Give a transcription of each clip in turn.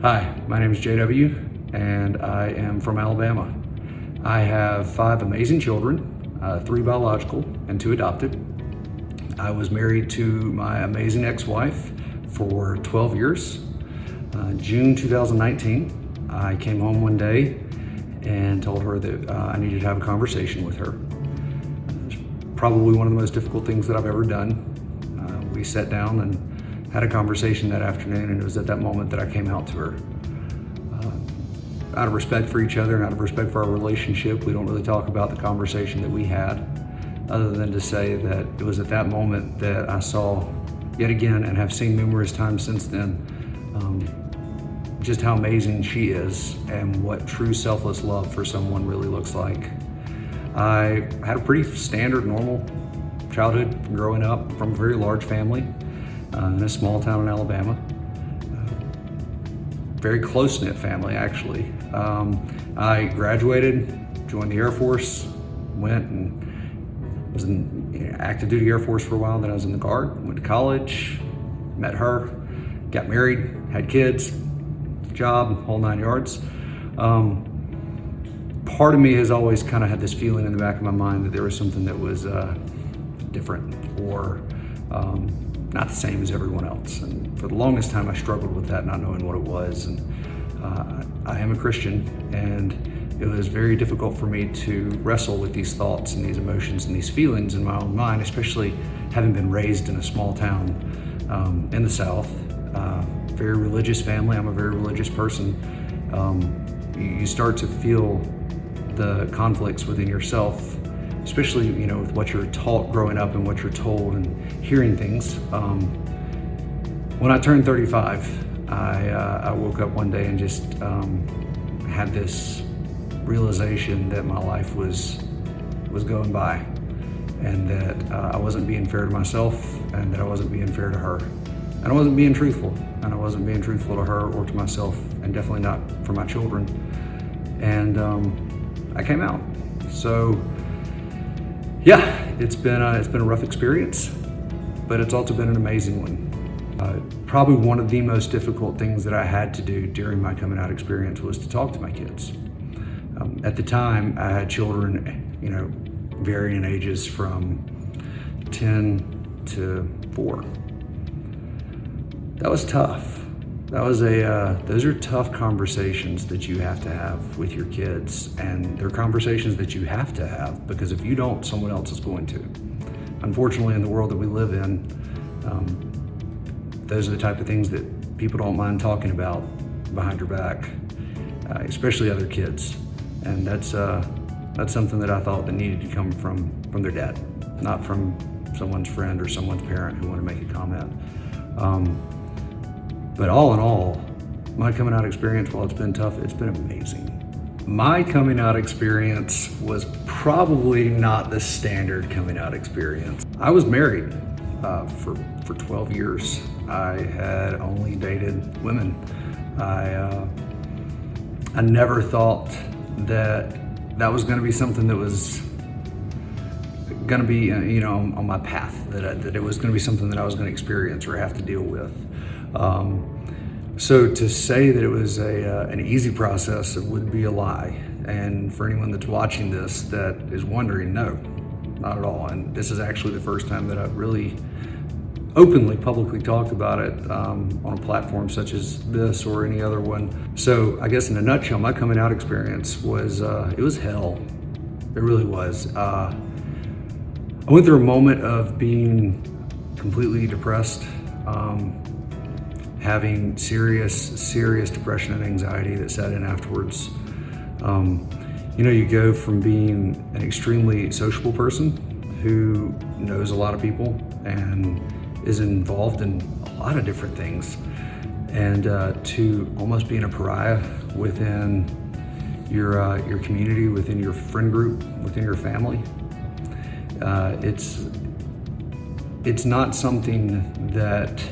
Hi, my name is JW, and I am from Alabama. I have 5 amazing children, 3 biological and 2 adopted. I was married to my amazing ex-wife for 12 years. June 2019, I came home one day and told her that I needed to have a conversation with her. It's probably one of the most difficult things that I've ever done. We sat down and had a conversation that afternoon, and it was at that moment that I came out to her. Out of respect for each other and out of respect for our relationship, we don't really talk about the conversation that we had, other than to say that it was at that moment that I saw, yet again, and have seen numerous times since then, just how amazing she is and what true selfless love for someone really looks like. I had a pretty standard, normal childhood growing up from a very large family in a small town in Alabama. Very close-knit family, actually. I graduated, joined the Air Force, went and was in active duty Air Force for a while. Then I was in the Guard, went to college, met her, got married, had kids, job, whole 9 yards. Part of me has always kind of had this feeling in the back of my mind that there was something that was different or not the same as everyone else. And for the longest time, I struggled with that, not knowing what it was. And I am a Christian, and it was very difficult for me to wrestle with these thoughts and these emotions and these feelings in my own mind, especially having been raised in a small town in the South. Very religious family. I'm a very religious person. You start to feel the conflicts within yourself, especially, with what you're taught growing up and what you're told and hearing things. When I turned 35, I woke up one day and just had this realization that my life was going by, and that I wasn't being fair to myself, and that I wasn't being fair to her. And I wasn't being truthful, and I wasn't being truthful to her or to myself, and definitely not for my children. And I came out. So yeah, it's been a rough experience, but it's also been an amazing one. Probably one of the most difficult things that I had to do during my coming out experience was to talk to my kids. At the time, I had children, varying in ages from 10 to 4. That was tough. Those are tough conversations that you have to have with your kids, and they're conversations that you have to have, because if you don't, someone else is going to. Unfortunately, in the world that we live in, those are the type of things that people don't mind talking about behind your back, especially other kids. And that's something that I thought that needed to come from their dad, not from someone's friend or someone's parent who wanted to make a comment. But all in all, my coming out experience, while it's been tough, it's been amazing. My coming out experience was probably not the standard coming out experience. I was married for 12 years. I had only dated women. I never thought that was going to be something that was going to be, on my path, that it was going to be something that I was going to experience or have to deal with. So to say that it was an easy process, it would be a lie. And for anyone that's watching this that is wondering, no, not at all. And this is actually the first time that I've really openly, publicly talked about it on a platform such as this or any other one. So I guess in a nutshell, my coming out experience was, it was hell. It really was. I went through a moment of being completely depressed, having serious depression and anxiety that set in afterwards. You go from being an extremely sociable person who knows a lot of people and is involved in a lot of different things, and to almost being a pariah within your community, within your friend group, within your family. It's not something that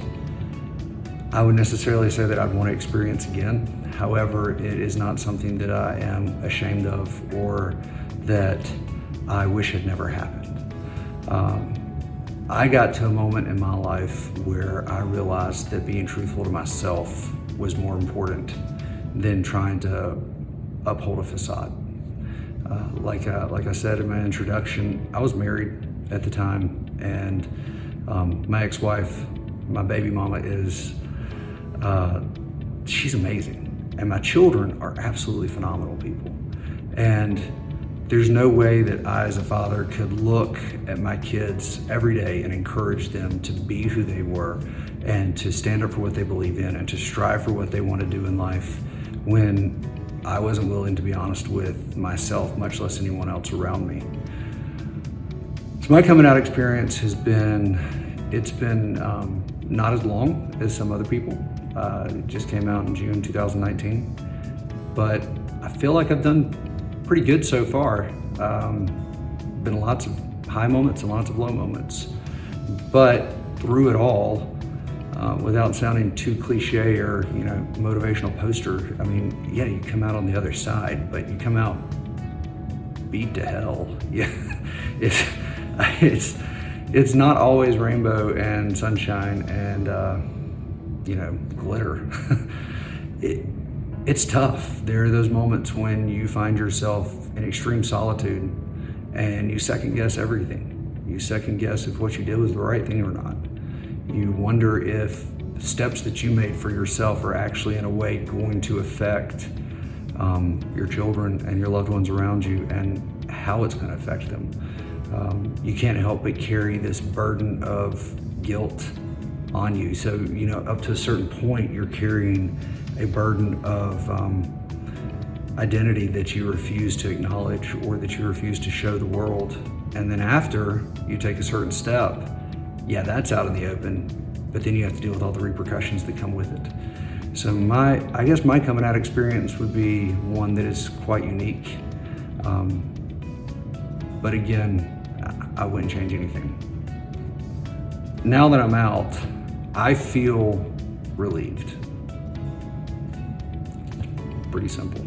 I would necessarily say that I'd want to experience again. However, it is not something that I am ashamed of or that I wish had never happened. I got to a moment in my life where I realized that being truthful to myself was more important than trying to uphold a facade. Like I said in my introduction, I was married at the time, and my ex-wife, my baby mama, she's amazing, and my children are absolutely phenomenal people. And there's no way that I, as a father, could look at my kids every day and encourage them to be who they were and to stand up for what they believe in and to strive for what they want to do in life when I wasn't willing to be honest with myself, much less anyone else around me. So my coming out experience has been, not as long as some other people. It just came out in June 2019, but I feel like I've done pretty good so far. Been lots of high moments and lots of low moments, but through it all, without sounding too cliche or motivational poster, I mean, yeah, you come out on the other side, but you come out beat to hell. Yeah, it's not always rainbow and sunshine and glitter. It's tough. There are those moments when you find yourself in extreme solitude and you second guess everything. You second guess if what you did was the right thing or not. You wonder if the steps that you made for yourself are actually in a way going to affect your children and your loved ones around you, and how it's going to affect them. You can't help but carry this burden of guilt on you. So, up to a certain point, you're carrying a burden of identity that you refuse to acknowledge or that you refuse to show the world. And then after you take a certain step, yeah, that's out in the open, but then you have to deal with all the repercussions that come with it. So I guess my coming out experience would be one that is quite unique. But again, I wouldn't change anything. Now that I'm out, I feel relieved. Pretty simple.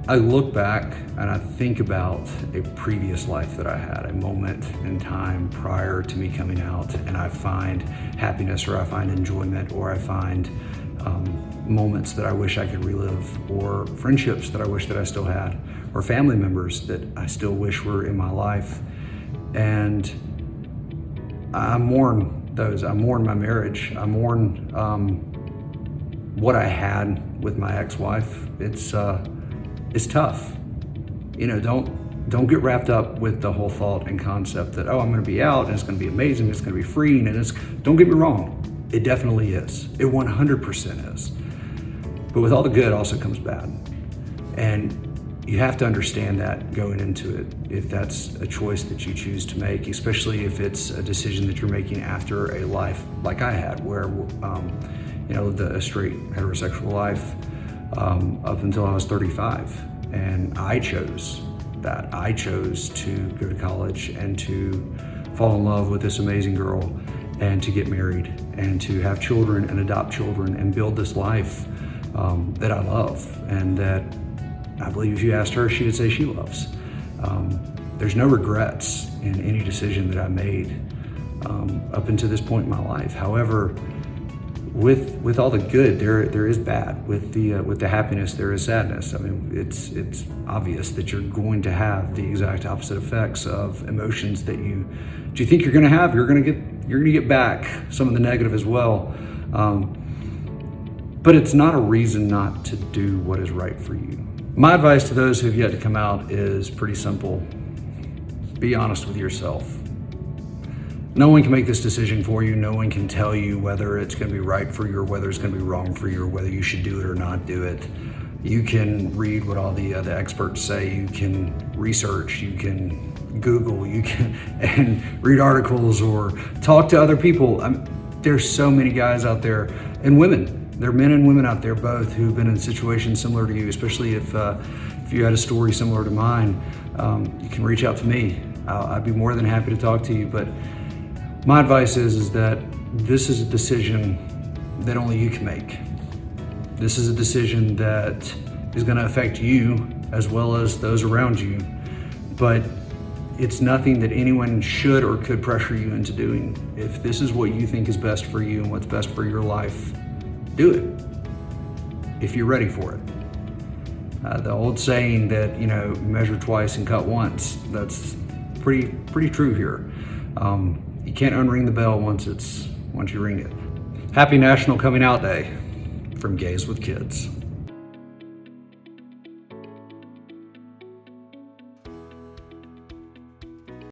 I look back and I think about a previous life that I had, a moment in time prior to me coming out, and I find happiness, or I find enjoyment, or I find moments that I wish I could relive, or friendships that I wish that I still had, or family members that I still wish were in my life. And I mourn those. I mourn my marriage. I mourn what I had with my ex-wife. It's tough. Don't get wrapped up with the whole thought and concept that, I'm going to be out and it's going to be amazing, it's going to be freeing, and don't get me wrong, it definitely is. It 100% is. But with all the good also comes bad. And you have to understand that going into it, if that's a choice that you choose to make, especially if it's a decision that you're making after a life like I had, where lived a straight heterosexual life up until I was 35. And I chose that. I chose to go to college and to fall in love with this amazing girl and to get married and to have children and adopt children and build this life that I love, and that I believe if you asked her, she would say she loves. There's no regrets in any decision that I made up until this point in my life. However, with all the good, there is bad. With the happiness, there is sadness. I mean, it's obvious that you're going to have the exact opposite effects of emotions that you think you're going to have. You're going to get back some of the negative as well. But it's not a reason not to do what is right for you. My advice to those who have yet to come out is pretty simple. Be honest with yourself. No one can make this decision for you. No one can tell you whether it's going to be right for you or whether it's going to be wrong for you, or whether you should do it or not do it. You can read what all the experts say. You can research. You can Google. You can and read articles or talk to other people. There's so many guys out there, and women. There are men and women out there both who've been in situations similar to you, especially if you had a story similar to mine. You can reach out to me. I'd be more than happy to talk to you. But my advice is that this is a decision that only you can make. This is a decision that is going to affect you as well as those around you. But It's nothing that anyone should or could pressure you into doing. If this is what you think is best for you and what's best for your life, do it, if you're ready for it. The old saying that, measure twice and cut once, that's pretty true here. You can't unring the bell once you ring it. Happy National Coming Out Day from Gays with Kids.